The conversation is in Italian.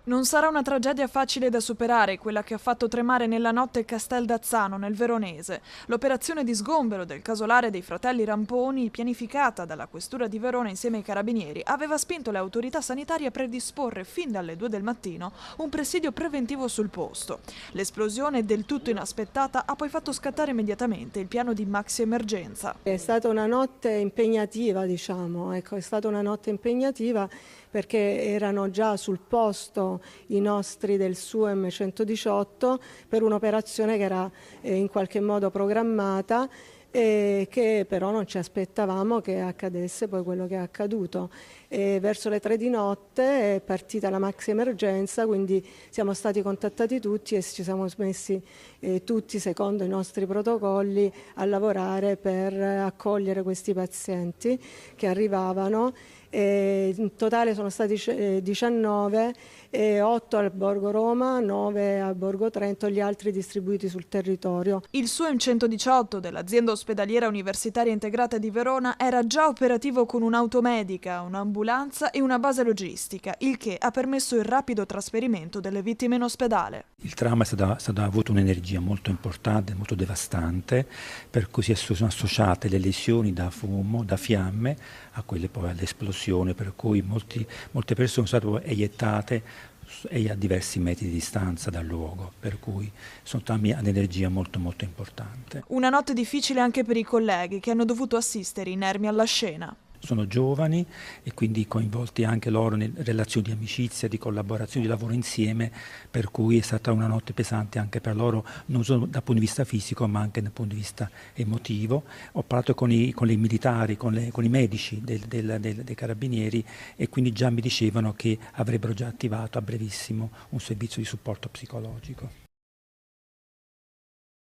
Non sarà una tragedia facile da superare, quella che ha fatto tremare nella notte Castel d'Azzano, nel Veronese. L'operazione di sgombero del casolare dei fratelli Ramponi, pianificata dalla Questura di Verona insieme ai carabinieri, aveva spinto le autorità sanitarie a predisporre fin dalle 2 del mattino un presidio preventivo sul posto. L'esplosione, del tutto inaspettata, ha poi fatto scattare immediatamente il piano di maxi emergenza. È stata una notte impegnativa, diciamo, ecco, è stata una notte impegnativa perché erano già sul posto i nostri del SUEM 118 per un'operazione che era in qualche modo programmata e che però non ci aspettavamo che accadesse poi quello che è accaduto. Verso le 3 di notte è partita la maxi emergenza, quindi siamo stati contattati tutti e ci siamo messi tutti secondo i nostri protocolli a lavorare per accogliere questi pazienti che arrivavano. In totale sono stati 19, 8 al Borgo Roma, 9 a Borgo Trento, gli altri distribuiti sul territorio. Il SUEM 118 dell'azienda ospedaliera universitaria integrata di Verona era già operativo con un'automedica, un'ambulanza e una base logistica, il che ha permesso il rapido trasferimento delle vittime in ospedale. Il trauma ha avuto un'energia molto importante, molto devastante, per cui sono associate le lesioni da fumo, da fiamme, a quelle poi all'esplosione, per cui molte persone sono state eiettate e a diversi metri di distanza dal luogo, per cui sono traumi ad energia molto molto importante. Una notte difficile anche per i colleghi che hanno dovuto assistere inermi alla scena. Sono giovani e quindi coinvolti anche loro in relazioni di amicizia, di collaborazione, di lavoro insieme, per cui è stata una notte pesante anche per loro, non solo dal punto di vista fisico ma anche dal punto di vista emotivo. Ho parlato con i militari, con i medici dei carabinieri e quindi già mi dicevano che avrebbero già attivato a brevissimo un servizio di supporto psicologico.